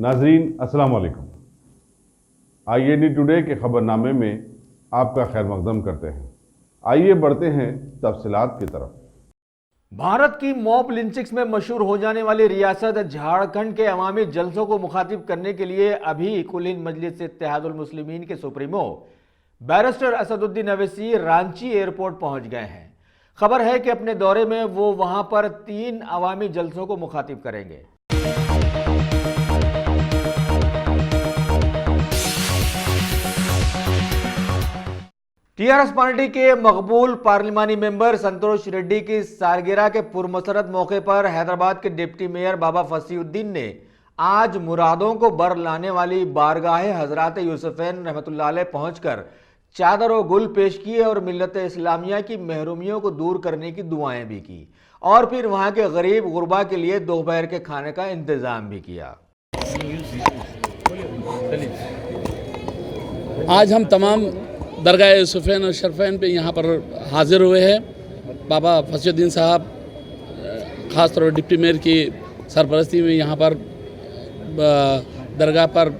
नाजरीन अस्सलाम वालेकुम। IAD टुडे के खबरनामे में आपका खैर मकदम करते हैं। आइए बढ़ते हैं तफसीलात की तरफ। भारत की मॉब लिंचिंग्स में मशहूर हो जाने वाली रियासत झारखंड के अवामी जलसों को मुखातिब करने के लिए अभी कुल हिंद मजलिस इत्तेहादुल मुस्लिमीन के supremo barrister Asaduddin Owaisi Ranchi airport पहुंच गए हैं। खबर है कि अपने दौरे में वो वहां पर 3 अवामी जलसों को मुखातिब करेंगे। टीआरएस पार्टी के मकबूल पार्लिमानी मेंबर संतोष रेड्डी की सालगिरह के पुरमसरत मौके पर हैदराबाद के डिप्टी मेयर बाबा फसीउद्दीन ने आज मुरादों को बर लाने वाली बारगाह हजरत यूसुफैन रहमतुल्लाह अलैह पहुंचकर चादर और गुल पेश किए और मिल्लत इस्लामिया की महरूमियों को दूर करने की दुआएं भी की और फिर वहां के गरीब गुरबा के लिए दोपहर के खाने का इंतजाम भी किया। आज हम तमाम दरगाह यूसुफैन और शरफैन पे यहाँ पर हाजिर हुए हैं। बाबा फसीउद्दीन साहब ख़ास तौर पर डिप्टी मेयर की सरपरस्ती में यहाँ पर दरगाह पर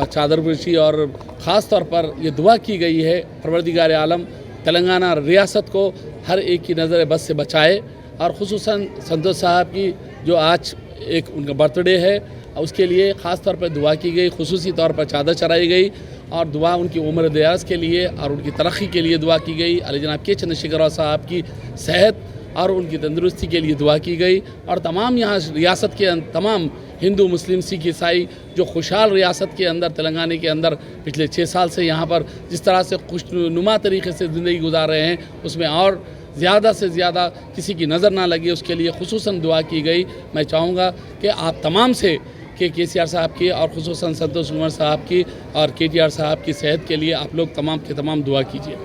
चादर पोशी और ख़ास तौर पर ये दुआ की गई है परवरदिगार आलम तेलंगाना रियासत को हर एक की नज़र बस से बचाए और ख़ुसूसन संतोष साहब की जो आज एक उनका बर्थडे है उसके लिए ख़ास तौर पर दुआ की गई, खुसूसी तौर पर चादर चढ़ाई गई और दुआ उनकी उम्र दराज के लिए और उनकी तरक्की के लिए दुआ की गई। अली जनाब के चंद्रशेखर साहब की सेहत और उनकी तंदुरुस्ती के लिए दुआ की गई और तमाम यहाँ रियासत के तमाम हिंदू मुस्लिम सिख ईसाई जो खुशहाल रियासत के अंदर तेलंगाना के अंदर पिछले 6 साल से यहाँ पर जिस तरह से खुशनुमा तरीके से ज़िंदगी गुजार रहे हैं उसमें और ज़्यादा से ज़्यादा किसी की नज़र ना लगे उसके लिए खुसूसन दुआ की गई। मैं चाहूँगा कि आप तमाम से कि KCR साहब की और खुसूसन संतोष कुमार साहब की और KTR साहब की सेहत के लिए आप लोग तमाम के तमाम दुआ कीजिए।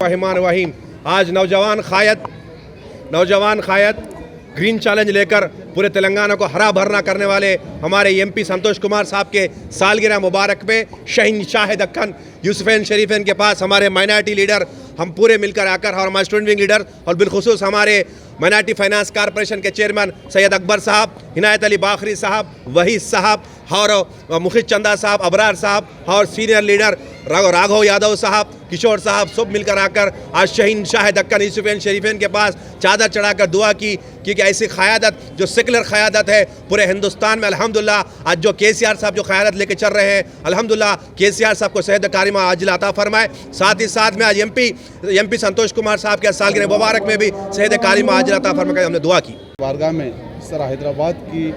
रहमान रहीम। आज नौजवान क़ायद ग्रीन चैलेंज लेकर पूरे तेलंगाना को हरा भरना करने वाले हमारे MP संतोष कुमार साहब के सालगिरह मुबारक में शहंशाह दक्कन यूसुफैन शरीफैन के पास हमारे माइनॉरिटी लीडर हम पूरे मिलकर आकर और हमारे स्टूडेंट विंग लीडर और बिलखुसूस हमारे माइनॉरिटी फाइनेंस कॉरपोरेशन के चेयरमैन सैयद अकबर साहब, हिनायत अली बाखरी साहब, वहीद साहब और मुखिद चंदा साहब, अबरार साहब और सीनियर लीडर राघव यादव साहब, किशोर साहब सब मिलकर आकर आज शहंशाह दक्कन यूसुफैन शरीफैन के पास चादर चढ़ाकर दुआ की क्योंकि ऐसी क़यादत जो सेकुलर क़यादत है पूरे हिंदुस्तान में अल्हम्दुलिल्लाह आज जो KCR साहब जो क़यादत लेके चल रहे हैं अल्हम्दुलिल्लाह KCR साहब को सेहत कारिमा आजिल अता फरमाए। साथ ही साथ में आज MP संतोष कुमार साहब के सालगिरह मुबारक में भी सेहत कारिमा आजिल अता फरमाए हमने दुआ की। बारगाह में इस तरह हैदराबाद की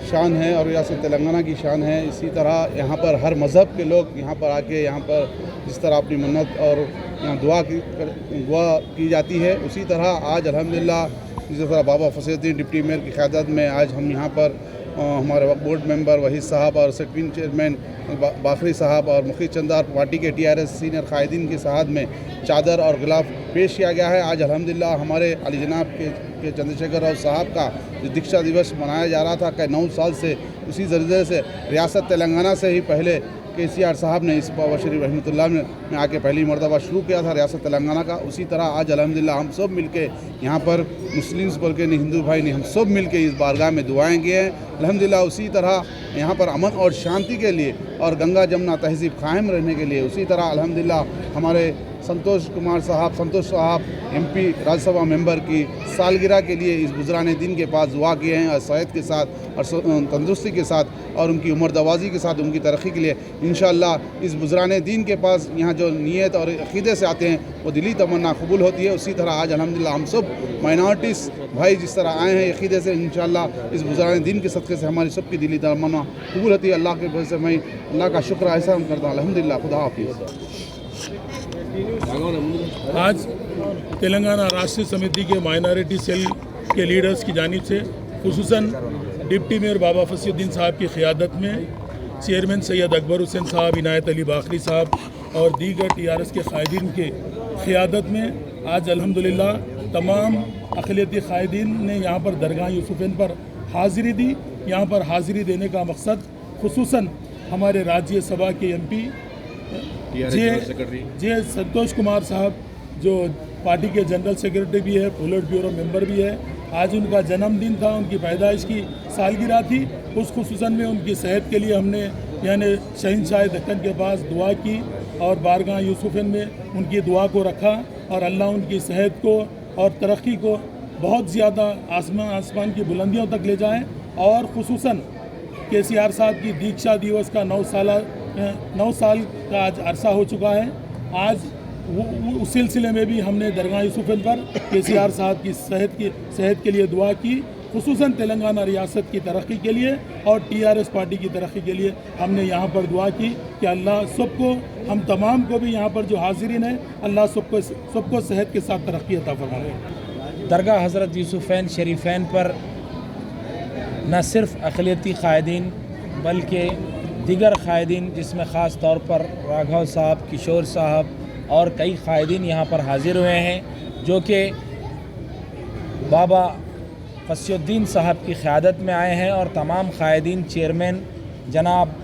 शान है और रियासत तेलंगाना की शान है, इसी तरह यहाँ पर हर मज़हब के लोग यहाँ पर आके यहाँ पर जिस तरह अपनी मन्नत और यहाँ दुआ की जाती है उसी तरह आज अल्हम्दुलिल्लाह जिस तरह बाबा फसीउद्दीन डिप्टी मेयर की क़यादत में आज हम यहाँ पर हमारे वक्फ बोर्ड मेंबर वहीद साहब और सेक्रेटरी चेयरमैन बाखरी साहब और मुखिद चंदा पार्टी के TRS सीनियर कायदीन की साथ में चादर और गिलाफ पेश किया गया है। आज अल्हम्दुलिल्लाह हमारे अली जनाब के चंद्रशेखर साहब का जो दीक्षा दिवस मनाया जा रहा था कि 9 साल से उसी जरिए से रियासत तेलंगाना से ही पहले KCR साहब ने इस बाबा शरीफ रहमतुल्लाह में आके पहली मरतबा शुरू किया था रियासत तेलंगाना का। उसी तरह आज अल्हम्दुलिल्लाह हम सब मिलके यहाँ पर मुस्लिम्स बोल के नहीं हिंदू भाई नहीं हम सब मिलके इस बारगाह में दुआएं किए हैं। अल्हम्दुलिल्लाह उसी तरह यहाँ पर अमन और शांति के लिए और गंगा जमुना तहजीब कायम रहने के लिए उसी तरह अल्हम्दुलिल्लाह हमारे संतोष साहब MP राज्यसभा मेंबर की सालगिरह के लिए इस गुजराने दिन के पास दुआ किए हैं और सेहत के साथ और तंदुरुस्ती के साथ और उनकी उम्र दवाजी के साथ उनकी तरक्की के लिए इंशाअल्लाह इस गुजराने दिन के पास यहाँ जो नीयत और अक़ीदे से आते हैं वो दिली तमन्ना कबूल होती है। उसी तरह आज अल्हम्दुलिल्लाह हम सब माइनॉरिटीज़ भाई जिस तरह आए हैं अक़ीदे से इंशाअल्लाह इस गुजराने दिन के सदक़े से हमारी सबकी दिली तमन्ना कबूल होती है। अल्लाह के वजह से मैं अल्लाह का शुक्र एहसान करता हूँ। अल्हम्दुलिल्लाह, खुदा हाफ़िज़। आज तेलंगाना राष्ट्रीय समिति के माइनॉरिटी सेल के लीडर्स की जानिब से खुसूसन डिप्टी मेयर बाबा फसीउद्दीन साहब की क़यादत में चेयरमैन सैयद अकबर हुसैन साहब, हिनायत अली बाखरी साहब और दीगर TRS के कायदीन के क़यादत में आज अल्हम्दुलिल्लाह तमाम अक़लियती कायदीन ने यहाँ पर दरगाह यूसुफैन पर हाज़िरी दी। यहाँ पर हाज़िरी देने का मकसद खुसूसन हमारे राज्यसभा के MP जे संतोष कुमार साहब जो पार्टी के जनरल सेक्रेटरी भी है, पोलिट ब्यूरो मेंबर भी है आज उनका जन्मदिन था, उनकी पैदाइश की सालगिरह थी। उस खुसूसन में उनकी सेहत के लिए हमने यानी शहंशाह दक्कन के पास दुआ की और बारगाह यूसुफन में उनकी दुआ को रखा और अल्लाह उनकी सेहत को और तरक्की को बहुत ज़्यादा आसमान की बुलंदियों तक ले जाए। और खुसूसन KCR साहब की दीक्षा दिवस का 9 साल का आज अरसा हो चुका है। आज उस सिलसिले में भी हमने दरगाह यूसुफन पर KCR साहब की सेहत के लिए दुआ की, खुसूसन तेलंगाना रियासत की तरक्की के लिए और TRS पार्टी की तरक्की के लिए हमने यहाँ पर दुआ की कि अल्लाह सबको, हम तमाम को भी यहाँ पर जो हाजिरीन है, अल्लाह सबको सेहत के साथ तरक्की अता फरमाए। दरगाह हज़रत यूसुफैन शरीफैन पर न सिर्फ अक़लियती क़ायदीन बल्कि दीगर क़ायदीन, जिसमें ख़ास तौर पर राघव साहब, किशोर साहब और कई क़ायदीन यहाँ पर हाज़िर हुए हैं, जो कि बाबा फसीउद्दीन साहब की क़यादत में आए हैं। और तमाम क़ायदीन, चेयरमैन जनाब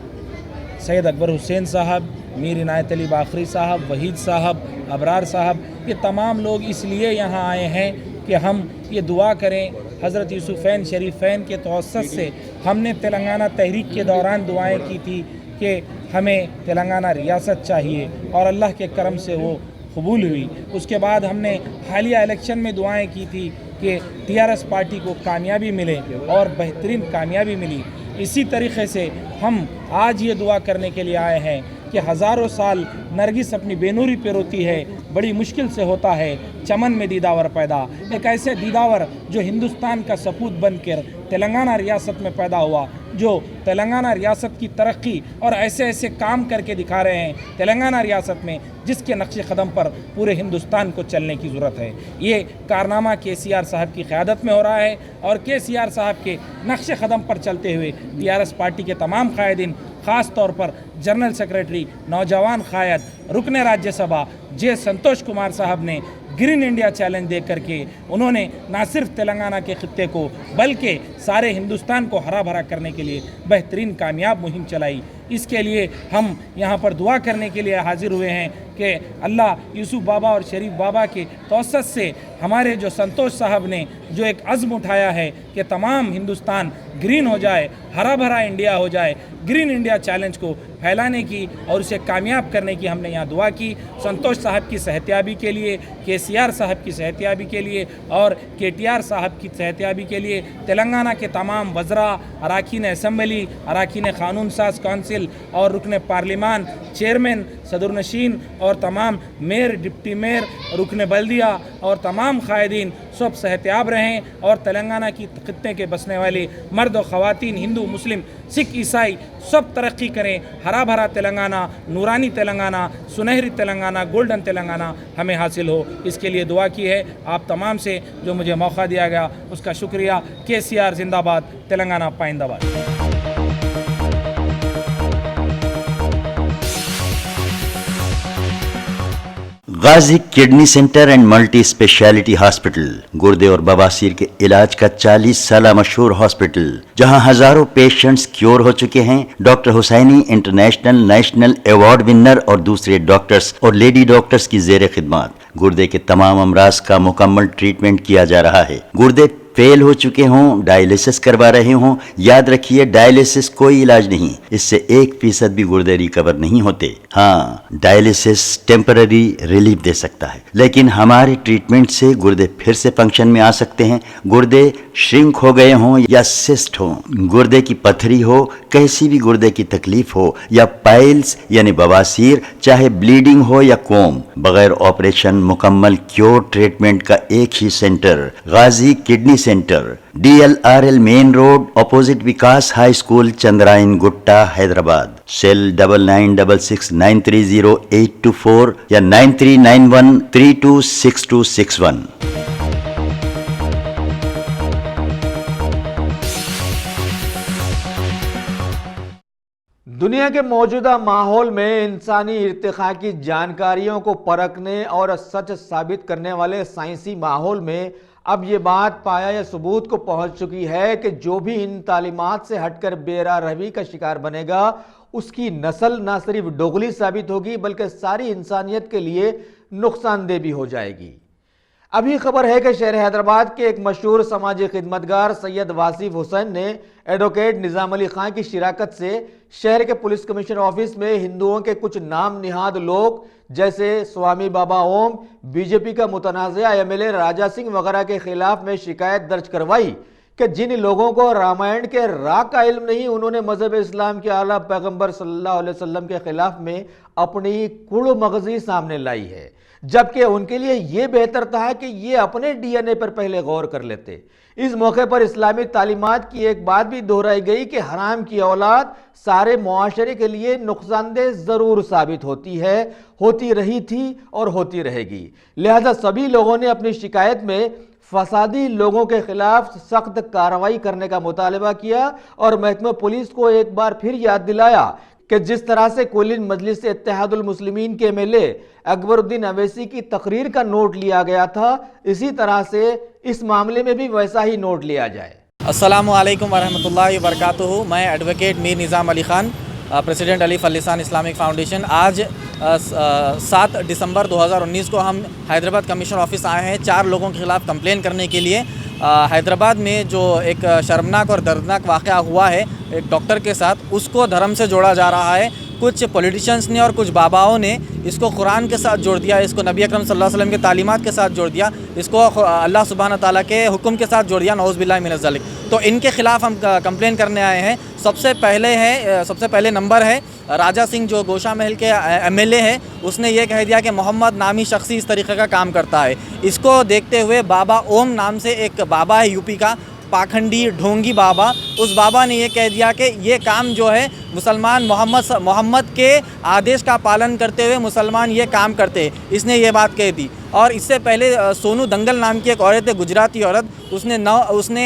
सैयद अकबर हुसैन साहब, मीर इनायत अली बाखरी साहब, वहीद साहब, अबरार साहब, ये तमाम लोग इसलिए यहाँ आए हैं कि हम ये दुआ करें। हज़रत यूसुफैन शरीफैन के तवस्सुत से हमने तेलंगाना तहरीक के दौरान दुआएं की थी कि हमें तेलंगाना रियासत चाहिए और अल्लाह के करम से वो कबूल हुई। उसके बाद हमने हालिया इलेक्शन में दुआएं की थी कि TRS पार्टी को कामयाबी मिले और बेहतरीन कामयाबी मिली। इसी तरीक़े से हम आज ये दुआ करने के लिए आए हैं कि हज़ारों साल नरगिस अपनी बेनूरी पे रोती है, बड़ी मुश्किल से होता है चमन में दीदावर पैदा। एक ऐसे दीदावर जो हिंदुस्तान का सपूत बनकर तेलंगाना रियासत में पैदा हुआ, जो तेलंगाना रियासत की तरक्की और ऐसे ऐसे काम करके दिखा रहे हैं तेलंगाना रियासत में, जिसके नक्शे कदम पर पूरे हिंदुस्तान को चलने की ज़रूरत है। ये कारनामा KCR साहब की क़यादत में हो रहा है और KCR साहब के नक्शे कदम पर चलते हुए TRS पार्टी के तमाम क़ायदीन, ख़ास तौर पर जनरल सेक्रेटरी नौजवान क़ायद रुकन राज्यसभा J. संतोष कुमार साहब ने ग्रीन इंडिया चैलेंज दे करके उन्होंने ना सिर्फ तेलंगाना के खित्ते को बल्कि सारे हिंदुस्तान को हरा भरा करने के लिए बेहतरीन कामयाब मुहिम चलाई। इसके लिए हम यहाँ पर दुआ करने के लिए हाजिर हुए हैं कि अल्लाह यूसुफ बाबा और शरीफ बाबा के तवस्सुत से हमारे जो संतोष साहब ने जो एक अज़्म उठाया है कि तमाम हिंदुस्तान ग्रीन हो जाए, हरा भरा इंडिया हो जाए, ग्रीन इंडिया चैलेंज को फैलाने की और उसे कामयाब करने की हमने यहाँ दुआ की। संतोष साहब की सेहतियाबी के लिए, KCR साहब की सेहतियाबी के लिए और KTR साहब की सेहतियाबी के लिए तेलंगाना के तमाम वज़रा, अराकीन असम्बली, अराकीन क़ानून साज काउंसिल और रुकन पार्लिमान, चेयरमैन, सदरनशीन और तमाम मेयर, डिप्टी मेयर, रुकन बल्दिया और तमाम क़ायदीन सब सेहतियाब रहें और तेलंगाना की खित्ते के बसने वाले मर्द और ख़वातीन, हिंदू, मुस्लिम, सिख, ईसाई सब तरक्की करें। हरा भरा तेलंगाना, नूरानी तेलंगाना, सुनहरी तेलंगाना, गोल्डन तेलंगाना हमें हासिल हो, इसके लिए दुआ की है। आप तमाम से जो मुझे मौका दिया गया उसका शुक्रिया। KCR जिंदाबाद, तेलंगाना पाइंदाबाद। Ghazi kidney centre and multi speciality hospital, गुर्दे और बवासीर के इलाज का 40 साल मशहूर हॉस्पिटल, जहां हजारों पेशेंट्स क्योर हो चुके हैं। Doctor Husaini international national award winner और दूसरे डॉक्टर्स और लेडी डॉक्टर्स की जेर खिदमत गुर्दे के तमाम अमराज का मुकम्मल ट्रीटमेंट किया जा रहा है। गुर्दे फेल हो चुके हों, डायलिसिस करवा रहे हों, याद रखिए डायलिसिस कोई इलाज नहीं, इससे 1% भी गुर्दे रिकवर नहीं होते। हाँ, डायलिसिस टेम्पररी रिलीफ दे सकता है, लेकिन हमारे ट्रीटमेंट से गुर्दे फिर से फंक्शन में आ सकते हैं। गुर्दे श्रिंक हो गए हों या सिस्ट हो, गुर्दे की पथरी हो, कैसी भी गुर्दे की तकलीफ हो या पाइल्स यानी बवासीर, चाहे ब्लीडिंग हो या कोम, बगैर ऑपरेशन मुकम्मल क्योर ट्रीटमेंट का एक ही centre, Ghazi kidney centre, DLRL main road, opposite Vikas high school, Chandrayan Gutta, Hyderabad. Cell 9966930824 या 9391326261। दुनिया के मौजूदा माहौल में इंसानी इर्तिखा की जानकारियों को परखने और सच साबित करने वाले साइंसी माहौल में अब ये बात पाया या सबूत को पहुंच चुकी है कि जो भी इन तालीमात से हटकर बेरा रवी का शिकार बनेगा उसकी नस्ल न सिर्फ दोगली साबित होगी बल्कि सारी इंसानियत के लिए नुकसानदेह भी हो जाएगी। अभी खबर है कि शहर हैदराबाद के एक मशहूर समाजी खिदमतगार सैयद वासिफ हुसैन ने एडवोकेट निजाम अली खान की शिराकत से शहर के पुलिस कमिश्नर ऑफिस में हिंदुओं के कुछ नाम निहाद लोग जैसे स्वामी बाबा ओम, बीजेपी का मुतनाज़ा एमएलए राजा सिंह वगैरह के खिलाफ में शिकायत दर्ज करवाई कि जिन लोगों को रामायण के राग का इल्म नहीं, उन्होंने मजहब इस्लाम के आला पैगंबर सल्लल्लाहु अलैहि वसल्लम के खिलाफ में अपनी कुड़ मगजी सामने लाई है, जबकि उनके लिए यह बेहतर था कि ये अपने डीएनए पर पहले गौर कर लेते। इस मौके पर इस्लामी तालीमात की एक बात भी दोहराई गई कि हराम की औलाद सारे मुआशरे के लिए नुकसानदेह जरूर साबित होती है, होती रही थी और होती रहेगी। लिहाजा सभी लोगों ने अपनी शिकायत में फसादी लोगों के खिलाफ सख्त कार्रवाई करने का मुतालबा किया और महकमा पुलिस को एक बार फिर याद दिलाया कि जिस तरह से कुलिन मजलिस इत्तेहादुल मुस्लिमीन के एमएलए अकबरुद्दीन अवैसी की तकरीर का नोट लिया गया था, इसी तरह से इस मामले में भी वैसा ही नोट लिया जाए। अस्सलामु अलैकुम वरहमतुल्लाहि वबरकातुहू। मैं एडवोकेट मीर निज़ाम अली ख़ान, प्रेसिडेंट अली फलिसान इस्लामिक फाउंडेशन। आज 7 दिसंबर 2019 को हम हैदराबाद कमिश्नर ऑफिस आए हैं 4 लोगों के खिलाफ कंप्लेन करने के लिए। हैदराबाद में जो एक शर्मनाक और दर्दनाक वाक़या हुआ है एक डॉक्टर के साथ, उसको धर्म से जोड़ा जा रहा है। कुछ पॉलिटिशियंस ने और कुछ बाबाओं ने इसको कुरान के साथ जोड़ दिया, इसको नबी अकरम सल्लल्लाहु अलैहि वसल्लम के तालीमात के साथ जोड़ दिया, इसको अल्लाह सुब्हान ताला के हुक्म के साथ जोड़ दिया, नऊज़ बिल्लाहि मिनज़ ज़ालिक। तो इनके ख़िलाफ़ हम कंप्लेन करने आए हैं। सबसे पहले नंबर है राजा सिंह, जो गोशा महल के एमएलए है। उसने ये कह दिया कि मोहम्मद नामी शख्सी इस तरीक़े का काम करता है। इसको देखते हुए बाबा ओम नाम से एक बाबा है यूपी का, पाखंडी ढोंगी बाबा, उस बाबा ने ये कह दिया कि ये काम जो है मुसलमान मोहम्मद के आदेश का पालन करते हुए मुसलमान ये काम करते हैं, इसने ये बात कह दी। और इससे पहले सोनू दंगल नाम की एक औरत है, गुजराती औरत, उसने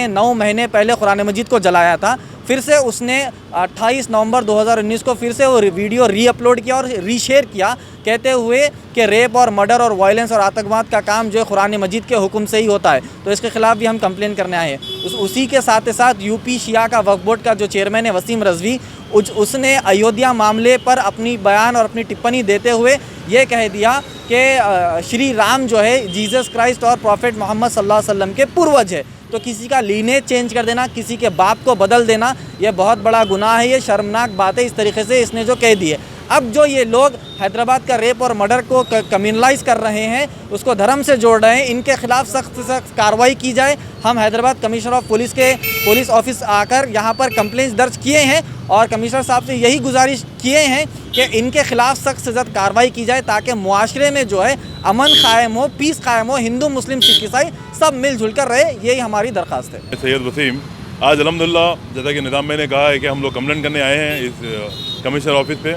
9 महीने पहले कुरान मजीद को जलाया था। फिर से उसने 28 नवंबर 2019 को फिर से वो वीडियो रीअपलोड किया और रीशेयर किया, कहते हुए कि रेप और मर्डर और वायलेंस और आतंकवाद का काम जो है कुरान मजीद के हुक्म से ही होता है। तो इसके खिलाफ भी हम कंप्लेन करने आए हैं। उसी के साथ साथ यूपी शिया का वक्फ बोर्ड का जो चेयरमैन है वसीम रजवी, उसने अयोध्या मामले पर अपनी बयान और अपनी टिप्पणी देते हुए ये कह दिया कि श्री राम जो है जीसस क्राइस्ट और प्रॉफेट मोहम्मद सल्लल्लाहु अलैहि वसल्लम के पूर्वज है। तो किसी का लीनेज चेंज कर देना, किसी के बाप को बदल देना, ये बहुत बड़ा गुनाह है, ये शर्मनाक बात है। इस तरीके से इसने जो कह दी है। अब जो ये लोग हैदराबाद का रेप और मर्डर को कम्युनलाइज कर रहे हैं, उसको धर्म से जोड़ रहे हैं, इनके खिलाफ सख्त से सख्त कार्रवाई की जाए। हम हैदराबाद कमिश्नर ऑफ पुलिस के पुलिस ऑफिस आकर यहाँ पर कंप्लेंट्स दर्ज किए हैं और कमिश्नर साहब से यही गुजारिश किए हैं कि इनके खिलाफ सख्त से सख्त कार्रवाई की जाए, ताकि मुआशरे में जो है अमन कायम हो, पीस कायम हो, हिंदू मुस्लिम सिख ईसाई सब मिलजुल कर रहे। यही हमारी दरख्वास्त है। सैयद वसीम, आज अल्हम्दुलिल्लाह जैसा कि निज़ाम में ने कहा है कि हम लोग कंप्लेंट करने आए हैं इस कमिश्नर ऑफिस पे,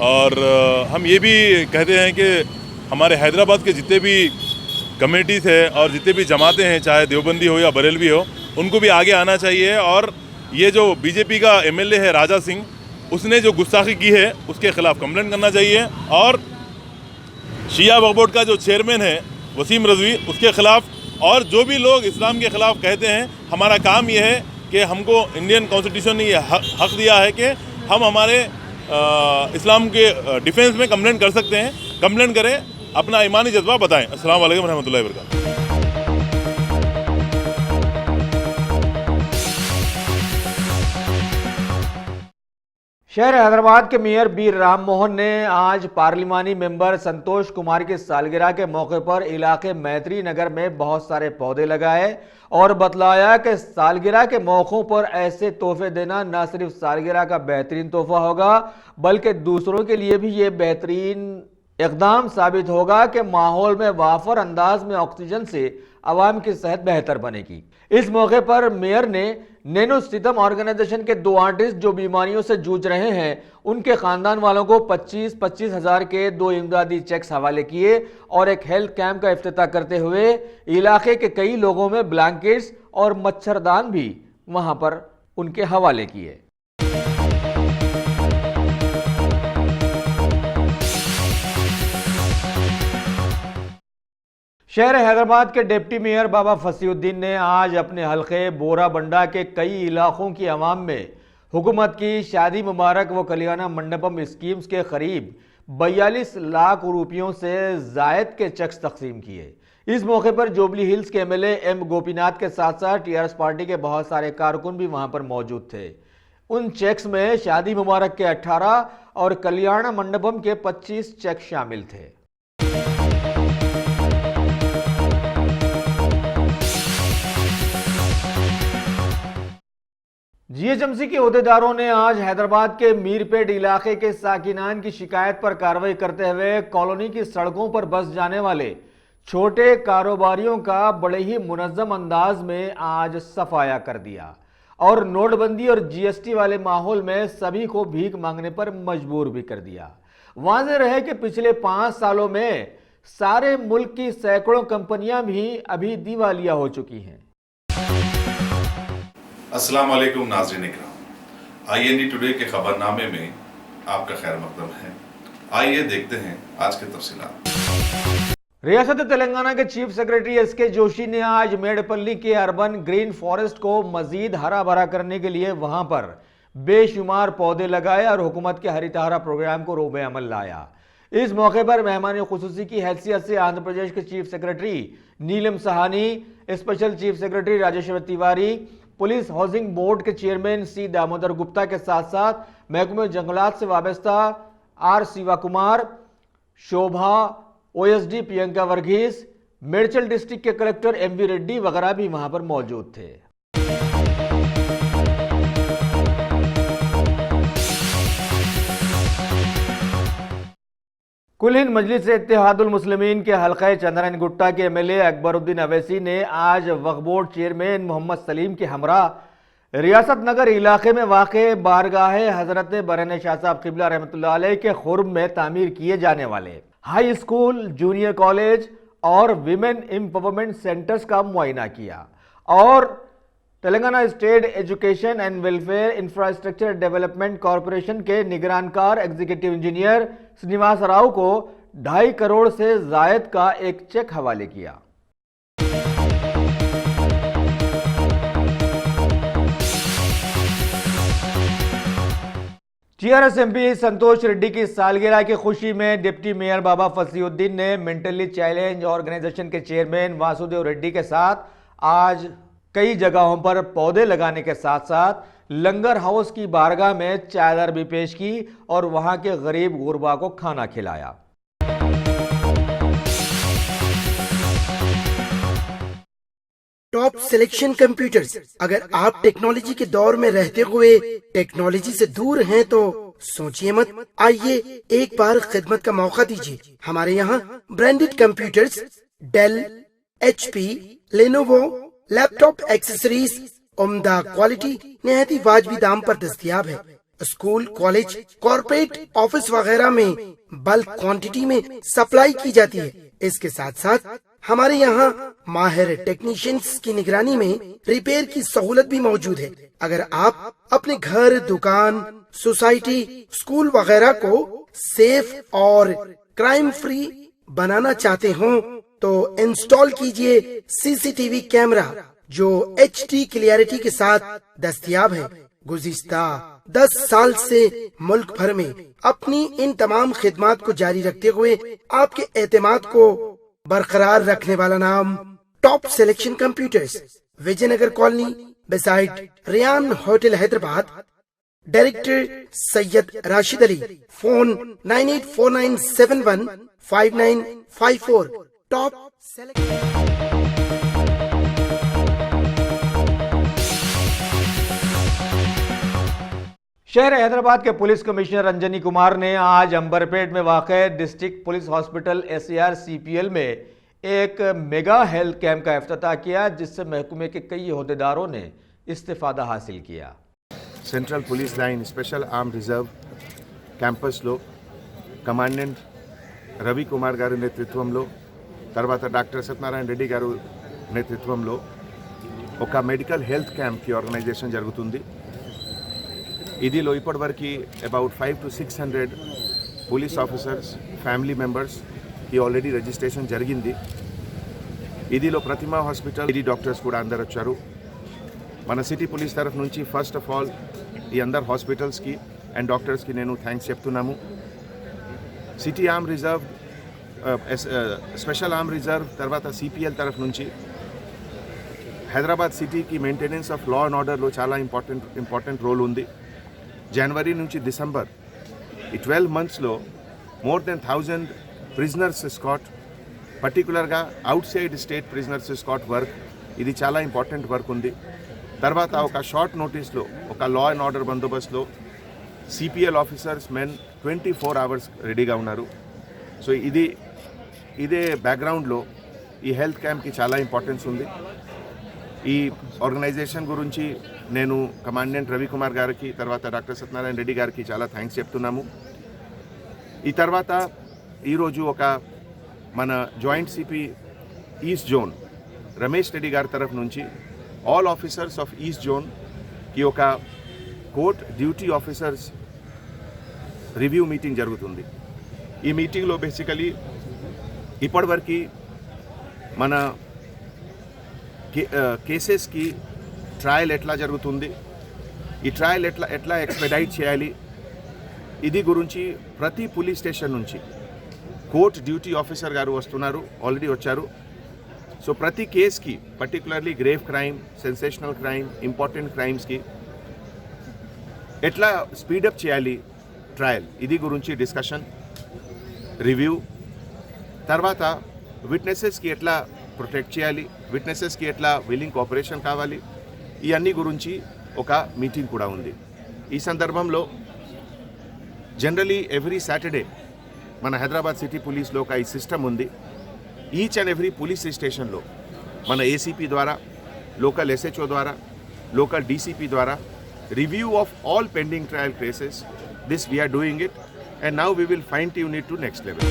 और हम ये भी कहते हैं कि हमारे हैदराबाद के जितने भी कमेटीज़ है और जितने भी जमातें हैं, चाहे देवबंदी हो या बरेलवी हो, उनको भी आगे आना चाहिए। और ये जो बीजेपी का एमएलए है राजा सिंह, उसने जो गुस्ताखी की है उसके खिलाफ कंप्लेंट करना चाहिए। और शिया वक्फ बोर्ड का जो चेयरमैन है वसीम रजवी, उसके खिलाफ, और जो भी लोग इस्लाम के ख़िलाफ़ कहते हैं, हमारा काम ये है कि हमको इंडियन कॉन्स्टिट्यूशन ने ये हक़ दिया है कि हम हमारे इस्लाम के डिफेंस में कंप्लेंट कर सकते हैं। कंप्लेंट करें, अपना ईमानी जज्बा बताएं। अस्सलाम वालेकुम रहमतुल्लाहि व बरकातहू। शहर हैदराबाद के मेयर बीर राम मोहन ने आज पार्लिमानी मेंबर संतोष कुमार की सालगिरह के मौके पर इलाके मैत्री नगर में बहुत सारे पौधे लगाए और बतलाया कि सालगिरह के मौक़ों पर ऐसे तोहफे देना न सिर्फ सालगिरह का बेहतरीन तोहफा होगा, बल्कि दूसरों के लिए भी ये बेहतरीन इक़दाम साबित होगा कि माहौल में वाफर अंदाज में ऑक्सीजन से आवाम की सेहत बेहतर बनेगी। इस मौके पर मेयर ने नैनो सितम ऑर्गेनाइजेशन के 2 आर्टिस्ट जो बीमारियों से जूझ रहे हैं, उनके खानदान वालों को 25-25 हज़ार के 2 इमदादी चेक्स हवाले किए और एक हेल्थ कैंप का इफ्तिताह करते हुए इलाके के कई लोगों में ब्लैंकेट्स और मच्छरदान भी वहां पर उनके हवाले किए। शहर हैदराबाद के डिप्टी मेयर बाबा फसीउद्दीन ने आज अपने हल्के बोराबंडा के कई इलाकों की आवाम में हुकूमत की शादी मुबारक व कल्याण मंडपम स्कीम्स के करीब 42 लाख रुपयों से जायद के चेक्स तकसीम किए। इस मौके पर जुबली हिल्स के एमएलए एम गोपीनाथ के साथ साथ टीआरएस पार्टी के बहुत सारे कारकुन भी वहां पर मौजूद थे। उन चेक्स में शादी मुबारक के 18 और कल्याण मंडपम के 25 चेक शामिल थे। जीएचएमसी के ओहदेदारों ने आज हैदराबाद के मीरपेट इलाके के साकिनान की शिकायत पर कार्रवाई करते हुए कॉलोनी की सड़कों पर बस जाने वाले छोटे कारोबारियों का बड़े ही मुनज्जम अंदाज में आज सफाया कर दिया और नोटबंदी और जीएसटी वाले माहौल में सभी को भीख मांगने पर मजबूर भी कर दिया। वाज़ेह रहे कि पिछले 5 सालों में सारे मुल्क की सैकड़ों कंपनियां भी अभी दिवालिया हो चुकी हैं। अस्सलाम वालेकुम नाज़रीन इकराम, आईएनडी टुडे के खबरनामे में आपका खैर मकदम है। आइए देखते हैं आज के तफसीलात। रियासत तेलंगाना के चीफ सेक्रेटरी एसके जोशी ने आज मेडपल्ली के अर्बन ग्रीन फॉरेस्ट को मजीद हरा भरा करने के लिए वहां पर बेशुमार पौधे लगाए और हुकूमत के हरितहारा प्रोग्राम को रोबे अमल लाया। इस मौके पर मेहमान खुसूसी की हैसियत से आंध्र प्रदेश के chief secretary Neelam Sahani, special chief secretary Rajeshwar Tiwari, police housing board के चेयरमैन सी दामोदर गुप्ता के साथ साथ महकमे जंगलात से वाबस्ता R Shiva Kumar, Shobha, OSD Priyanka Varghese, Medchal district के कलेक्टर एमवी रेड्डी वगैरह भी वहां पर मौजूद थे। कुल हिंद मजलिस इत्तेहादुल मुस्लिमीन के हल्का चंद्रन गुट्टा के एमएलए अकबरुद्दीन अवैसी ने आज वक्फ बोर्ड चेयरमैन मोहम्मद सलीम के हमरा रियासत नगर इलाके में वाक़े बारगाह हजरत बरन शाह साहब क़िबला रहमतुल्लाह अलैह के खुर्ब में तामीर किए जाने वाले हाई स्कूल, जूनियर कॉलेज और विमेन एम्पावरमेंट सेंटर्स का मुआयना किया और Telangana state education and welfare infrastructure development corporation के निगरानकार एग्जीक्यूटिव इंजीनियर श्रीनिवास राव को 2.5 करोड़ से जायद का एक चेक हवाले किया। टीआरएस एमपी संतोष रेड्डी की सालगिरह की खुशी में डिप्टी मेयर बाबा फसीउद्दीन ने मेंटली चैलेंज ऑर्गेनाइजेशन के चेयरमैन वासुदेव रेड्डी के साथ आज कई जगहों पर पौधे लगाने के साथ साथ लंगर हाउस की बारगाह में चादर भी पेश की और वहां के गरीब गुरबा को खाना खिलाया। Top selection computers. अगर आप टेक्नोलॉजी के दौर में रहते हुए टेक्नोलॉजी से दूर हैं तो सोचिए मत, आइए एक बार खिदमत का मौका दीजिए। हमारे यहाँ branded computers Dell, HP, Lenovo, laptop accessories उम्दा क्वालिटी निहायत ही वाजबी दाम पर दस्तयाब है। स्कूल, कॉलेज, कॉर्पोरेट ऑफिस वगैरह में बल्क क्वांटिटी में सप्लाई की जाती है। इसके साथ साथ हमारे यहाँ माहिर टेक्नीशियंस की निगरानी में रिपेयर की सहूलत भी मौजूद है। अगर आप अपने घर, दुकान, सोसाइटी, स्कूल वगैरह को सेफ और क्राइम फ्री बनाना चाहते हो तो इंस्टॉल कीजिए सीसीटीवी कैमरा जो HD क्लियरिटी के साथ दस्तयाब है। गुज़िश्ता 10 साल से मुल्क भर में अपनी इन तमाम खिदमात को जारी रखते हुए आपके एतमाद को बरकरार रखने वाला नाम top selection computers, Vijayanagar colony beside Riyan hotel Hyderabad. Director Syed Rashid Ali. Phone 9849715954। Top शहर हैदराबाद के पुलिस कमिश्नर रंजनी कुमार ने आज अंबरपेट में वाक़े district police hospital SAR CPL में एक मेगा हेल्थ कैंप का इफ्तिताह किया, जिससे महकमे के कई अहदेदारों ने इस्तिफादा हासिल किया। Central police line special arm reserve క్యాంపస్లో కమాండెంట్ రవి కుమార్ గారి నేతృత్వంలో తర్వాత డాక్టర్ సత్యనారాయణ రెడ్డి గారు నేతృత్వంలో ఒక మెడికల్ హెల్త్ క్యాంప్కి ఆర్గనైజేషన్ జరుగుతుంది। ఇదిలో ఇప్పటివరకు about 500 to 600 police officers, family మెంబర్స్కి ఆల్రెడీ రిజిస్ట్రేషన్ జరిగింది। ఇదిలో ప్రతిమా హాస్పిటల్ డాక్టర్స్ కూడా అందరు వచ్చారు। మన సిటీ పోలీస్ తరఫు నుంచి ఫస్ట్ ఆఫ్ ఆల్ ఈ అందరు హాస్పిటల్స్కి అండ్ డాక్టర్స్కి నేను థ్యాంక్స్ చెప్తున్నాము। City arm reserve special arm reserve తర్వాత సిపిఎల్ తరఫు నుంచి హైదరాబాద్ సిటీకి మెయింటెనెన్స్ ఆఫ్ లా అండ్ ఆర్డర్లో చాలా ఇంపార్టెంట్ రోల్ ఉంది. జనవరి నుంచి డిసెంబర్ ఈ 12 monthsలో మోర్ దెన్ 1000 ప్రిజనర్స్ ఎస్కాట్, పర్టికులర్గా out side state prisoners escort work, ఇది చాలా ఇంపార్టెంట్ వర్క్ ఉంది. తర్వాత ఒక షార్ట్ నోటీస్లో ఒక లా అండ్ ఆర్డర్ బందోబస్తులో సిపిఎల్ ఆఫీసర్స్ మెన్ 24 hours రెడీగా ఉన్నారు. సో ఇదే బ్యాక్గ్రౌండ్లో ఈ హెల్త్ క్యాంప్కి చాలా ఇంపార్టెన్స్ ఉంది. ఈ ఆర్గనైజేషన్ గురించి నేను కమాండెంట్ రవికుమార్ గారికి తర్వాత డాక్టర్ సత్యనారాయణ రెడ్డి గారికి చాలా థ్యాంక్స్ చెప్తున్నాము. ఈ తర్వాత ఈరోజు ఒక మన joint CP east zone Ramesh Reddy గారి తరఫు నుంచి ఆల్ ఆఫీసర్స్ ఆఫ్ ఈస్ట్ జోన్కి ఒక court duty officers review meeting జరుగుతుంది. ఈ మీటింగ్లో బేసికలీ ఇప్పటివరకు మన కేసెస్కి ట్రయల్ ఎట్లా జరుగుతుంది, ఈ ట్రయల్ ఎట్లా ఎక్స్పెడైట్ చేయాలి, ఇది గురించి ప్రతి పోలీస్ స్టేషన్ నుంచి కోర్ట్ డ్యూటీ ఆఫీసర్ గారు వస్తున్నారు, ఆల్రెడీ వచ్చారు. సో ప్రతి కేస్కి particularly grave crime, sensational crime, important క్రైమ్స్కి ఎట్లా స్పీడప్ చేయాలి ట్రయల్, ఇది గురించి డిస్కషన్, రివ్యూ. తర్వాత విట్నెసెస్కి ఎట్లా ప్రొటెక్ట్ చేయాలి, విట్నెసెస్కి ఎట్లా విల్లింగ్ కోఆపరేషన్ కావాలి, ఇవన్నీ గురించి ఒక మీటింగ్ కూడా ఉంది. ఈ సందర్భంలో జనరలీ ఎవ్రీ సాటర్డే మన హైదరాబాద్ సిటీ పోలీస్లో ఒక ఈ సిస్టమ్ ఉంది. ఈచ్ అండ్ ఎవ్రీ పోలీస్ స్టేషన్లో మన ఏసీపీ ద్వారా, లోకల్ ఎస్హెచ్ఓ ద్వారా, లోకల్ డీసీపీ ద్వారా review of all pending trial cases. This we're doing it and now we will fine tune it to next level.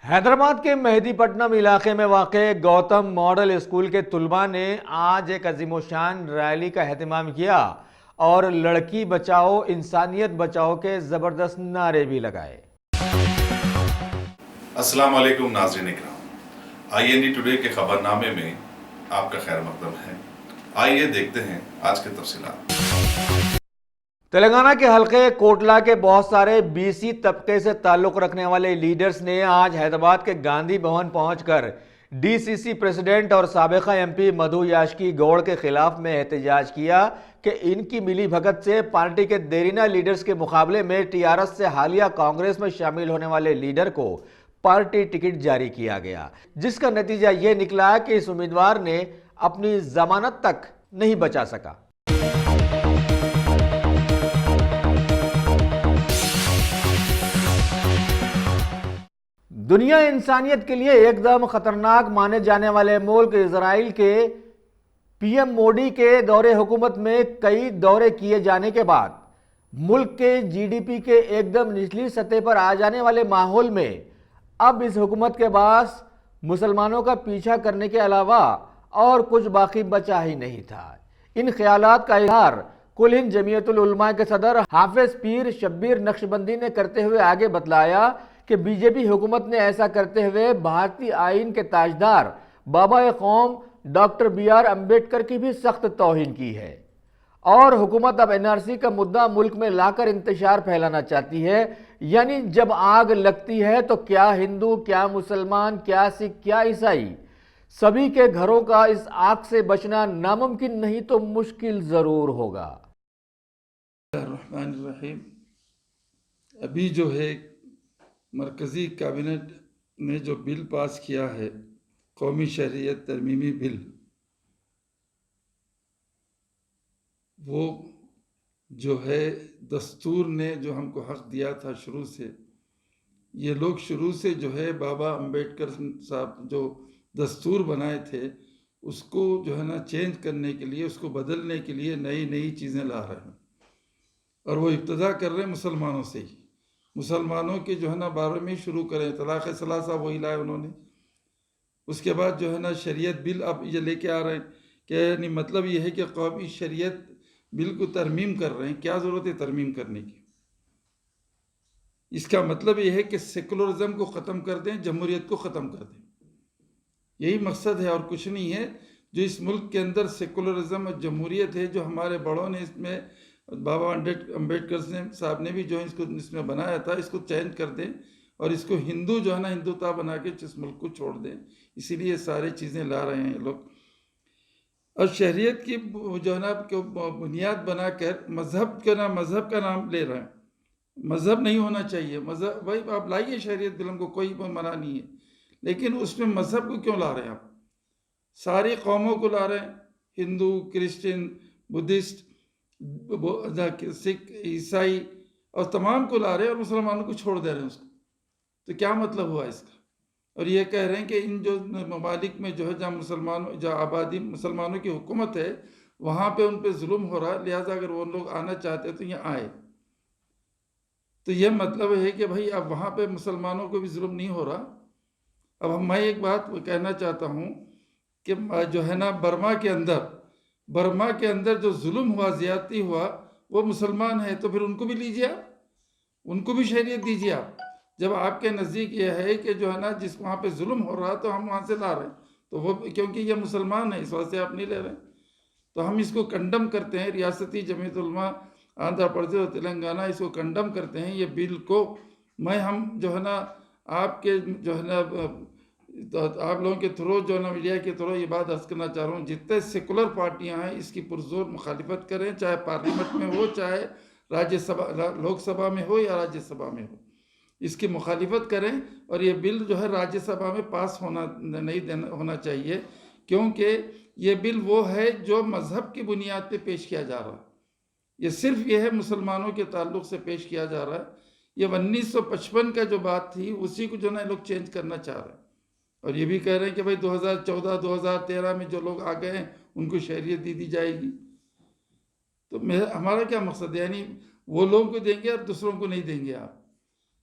Hyderabad के मेहदीपट्टनम इलाके में वाक़े गौतम मॉडल स्कूल के तुलबा ने आज एक अजीमोशान रैली का एहतमाम किया और लड़की बचाओ इंसानियत बचाओ के ज़बरदस्त नारे भी लगाए। अस्सलाम वालेकुम नाज़रीन इकराम, IND टुडे के खबरनामे में आपका खैर मकदम है। आइए देखते हैं आज के तफसीलात। तेलंगाना के हल्के कोटला के बहुत सारे BC तबके से ताल्लुक़ रखने वाले लीडर्स ने आज हैदराबाद के गांधी भवन पहुंचकर DCC प्रेसिडेंट और साबिका MP मधु याशकी गौड़ के खिलाफ में एहतजाज किया कि इनकी मिली भगत से पार्टी के देरीना लीडर्स के मुकाबले में TRS से हालिया कांग्रेस में शामिल होने वाले लीडर को पार्टी टिकट जारी किया गया, जिसका नतीजा ये निकला कि इस उम्मीदवार ने अपनी जमानत तक नहीं बचा सका। दुनिया इंसानियत के लिए एकदम खतरनाक माने जाने वाले मुल्क इजराइल के PM मोदी के दौरे हुकूमत में कई दौरे किए जाने के बाद मुल्क के GDP के एकदम निचली सतह पर आ जाने वाले माहौल में अब इस हुकूमत के पास मुसलमानों का पीछा करने के अलावा और कुछ बाकी बचा ही नहीं था। इन ख्यालात का इजहार कुल हिंद जमीयतुल उलमा के सदर हाफिज पीर शब्बीर नक्शबंदी ने करते हुए आगे बतलाया कि बीजेपी हुकूमत ने ऐसा करते हुए भारतीय आईन के ताजदार बाबा कौम डॉक्टर BR अम्बेडकर की भी सख्त तौहीन की है और हुकूमत अब NRC का मुद्दा मुल्क में लाकर इंतशार फैलाना चाहती है। यानी जब आग लगती है तो क्या हिंदू, क्या मुसलमान, क्या सिख, क्या ईसाई, सभी के घरों का इस आग से बचना नामुमकिन नहीं तो मुश्किल जरूर होगा। अभी जो है मरकज़ी कैबिनेट ने जो बिल पास किया है, कौमी शरीयत तरमीमी बिल, वो जो है दस्तूर ने जो हमको हक़ दिया था शुरू से, ये लोग शुरू से जो है बाबा अम्बेडकर साहब जो दस्तूर बनाए थे उसको जो है ना चेंज करने के लिए, उसको बदलने के लिए नई नई चीज़ें ला रहे हैं और वो इब्तदा कर रहे हैं मुसलमानों से ही। मुसलमानों के जो है ना बारे में शुरू करें, तलाक़ सलासा वही लाए उन्होंने। उसके बाद जो है ना शरीयत बिल अब ये लेके आ रहे हैं कि यानी मतलब ये है कि कौमी शरीयत बिल को तरमीम कर रहे हैं। क्या ज़रूरत है तरमीम करने की? इसका मतलब ये है कि सेकुलरिज्म को ख़त्म कर दें, जमहूरियत को ख़त्म कर दें, यही मकसद है और कुछ नहीं है। जो इस मुल्क के अंदर सेकुलरिज्म और जमहूरियत है, जो हमारे बड़ों ने इसमें बाबा अम्बेडकर साहब ने भी जो है इसको इसमें बनाया था, इसको चेंज कर दें और इसको हिंदू जो है ना हिंदुता बना के इस मुल्क को छोड़ दें। इसीलिए सारी चीज़ें ला रहे हैं लोग। और शरीयत की जो है ना बुनियाद बनाकर मज़हब का नाम ले रहे हैं। मज़हब नहीं होना चाहिए। मज़हब भाई आप लाइए शरीयत बिल, को कोई मना नहीं है, लेकिन उसमें मज़हब को क्यों ला रहे हैं आप? सारी कौमों को ला रहे हैं, हिंदू, क्रिश्चियन, बुद्धिस्ट, सिख, ईसाई और तमाम को ला रहे हैं और मुसलमानों को छोड़ दे रहे हैं उसको। तो क्या मतलब हुआ इसका? और ये कह रहे हैं कि इन जो ममालिक में जो है जहाँ आबादी मुसलमानों की हुकूमत है वहाँ पे उन पे जुल्म हो रहा है, लिहाजा अगर वो लोग आना चाहते हैं तो यहाँ आए। तो ये मतलब है कि भाई अब वहाँ पे मुसलमानों को भी जुल्म नहीं हो रहा। अब मैं एक बात कहना चाहता हूँ कि जो है ना बर्मा के अंदर जो जुल्म हुआ, ज़्यादती हुआ, वो मुसलमान है, तो फिर उनको भी लीजिए आप, उनको भी शरीयत दीजिए आप। जब आपके नज़दीक ये है कि जो है ना जिस वहाँ पे जुल्म हो रहा तो हम वहाँ से ला रहे हैं, तो वो क्योंकि ये मुसलमान है इस वजह से आप नहीं ले रहे। तो हम इसको कंडम करते हैं। रियासती जमीयत उलमा आंध्र प्रदेश और तेलंगाना इसको कंडम करते हैं, ये बिल को। हम जो है ना आपके जो है ना तो आप लोगों के थ्रू जो है ना मीडिया के थ्रू ये बात अर्ज करना चाह रहा हूँ, जितने सेकुलर पार्टियाँ हैं इसकी पुरजोर मुखालिफत करें, चाहे पार्लियामेंट में हो, चाहे राज्यसभा लोकसभा में हो या राज्यसभा में हो, इसकी मुखालिफत करें। और ये बिल जो है राज्यसभा में पास होना चाहिए, क्योंकि ये बिल वो है जो मज़हब की बुनियाद पे पेश किया जा रहा है। ये सिर्फ ये है मुसलमानों के ताल्लुक़ से पेश किया जा रहा है। ये 1955 का जो बात थी उसी को जो ना लोग चेंज करना चाह रहे हैं। और ये भी कह रहे हैं कि भाई 2014-2013 में जो लोग आ गए हैं उनको शहरियत दी जाएगी। तो हमारा क्या मकसद है? यानी वो लोगों को देंगे और दूसरों को नहीं देंगे आप।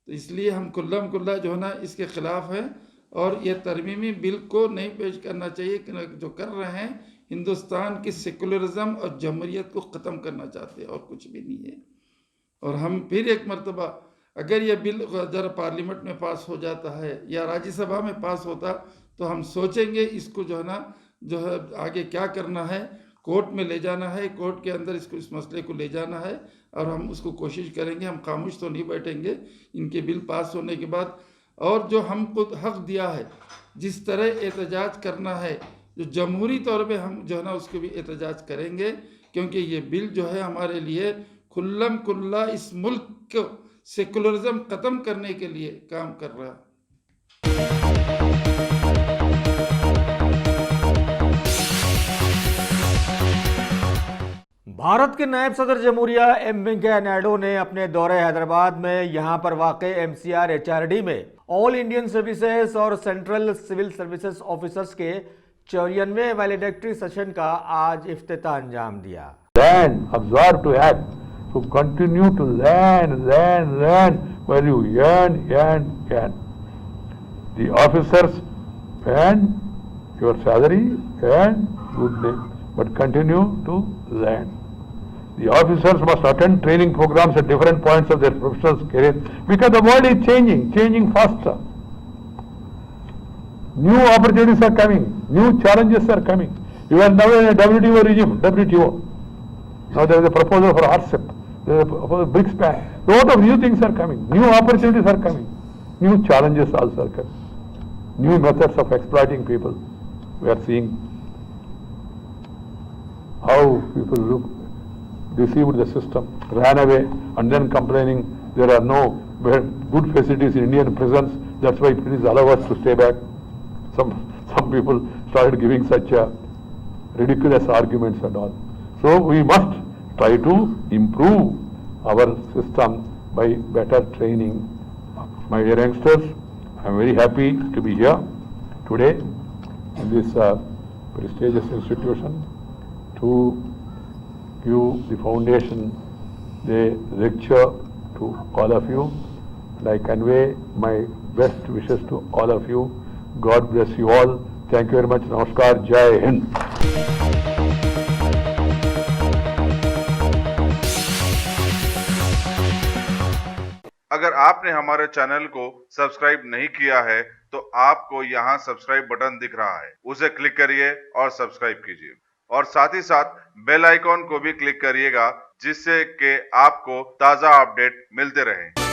तो इसलिए हम कुल्ला जो है ना इसके ख़िलाफ़ है और ये तरमीमी बिल को नहीं पेश करना चाहिए। जो कर रहे हैं हिंदुस्तान की सेकुलरिज्म और जमहूरियत को ख़त्म करना चाहते हैं और कुछ भी नहीं है। और हम फिर एक मरतबा अगर ये बिल ज़रा पार्लियामेंट में पास हो जाता है या राज्यसभा में पास होता तो हम सोचेंगे इसको जो है ना जो है आगे क्या करना है, कोर्ट में ले जाना है, कोर्ट के अंदर इस मसले को ले जाना है और हम उसको कोशिश करेंगे। हम खामोश तो नहीं बैठेंगे इनके बिल पास होने के बाद। और जो हमको हक़ दिया है जिस तरह एहतजाज करना है, जो जमहूरी तौर पे हम जो है ना उसको भी एहतजाज करेंगे, क्योंकि ये बिल जो है हमारे लिए खुल्ला इस मुल्क को सेकुलरिज्म ख़त्म करने के लिए काम कर रहा है। भारत के नायब सदर जमहूरिया एम वेंकैया नायडू ने अपने दौरे हैदराबाद में यहां पर वाक़े MCR HRD में ऑल इंडियन सर्विसेज और सेंट्रल सिविल सर्विसेज ऑफिसर्स के 94वें वैलिडेक्टरी सेशन का आज इफ्तिताह अंजाम दिया। To continue to learn while you yearn. The officers earn your salary and good name, but continue to learn. The officers must attend training programs at different points of their professional career because the world is changing faster. New opportunities are coming, new challenges are coming. You are now in a WTO regime, WTO. Now there is a proposal for RCEP. For the BRICS Bank, a lot of new things are coming, new opportunities are coming, new challenges also are coming, new methods of exploiting people. We are seeing how people deceived the system, ran away and then complaining there are no good facilities in Indian prisons, that's why please allow us to stay back. Some people started giving such ridiculous arguments and all. So we must try to improve our system by better training. My dear youngsters, I am very happy to be here today in this prestigious institution to give the foundation the lecture to all of you. And I convey my best wishes to all of you. God bless you all. Thank you very much. Namaskar. Jai Hind. अगर आपने हमारे channel को subscribe नहीं किया है तो आपको यहाँ सब्सक्राइब बटन दिख रहा है, उसे क्लिक करिए और सब्सक्राइब कीजिए और साथ ही साथ बेल आइकॉन को भी क्लिक करिएगा जिससे कि आपको ताज़ा अपडेट मिलते रहे।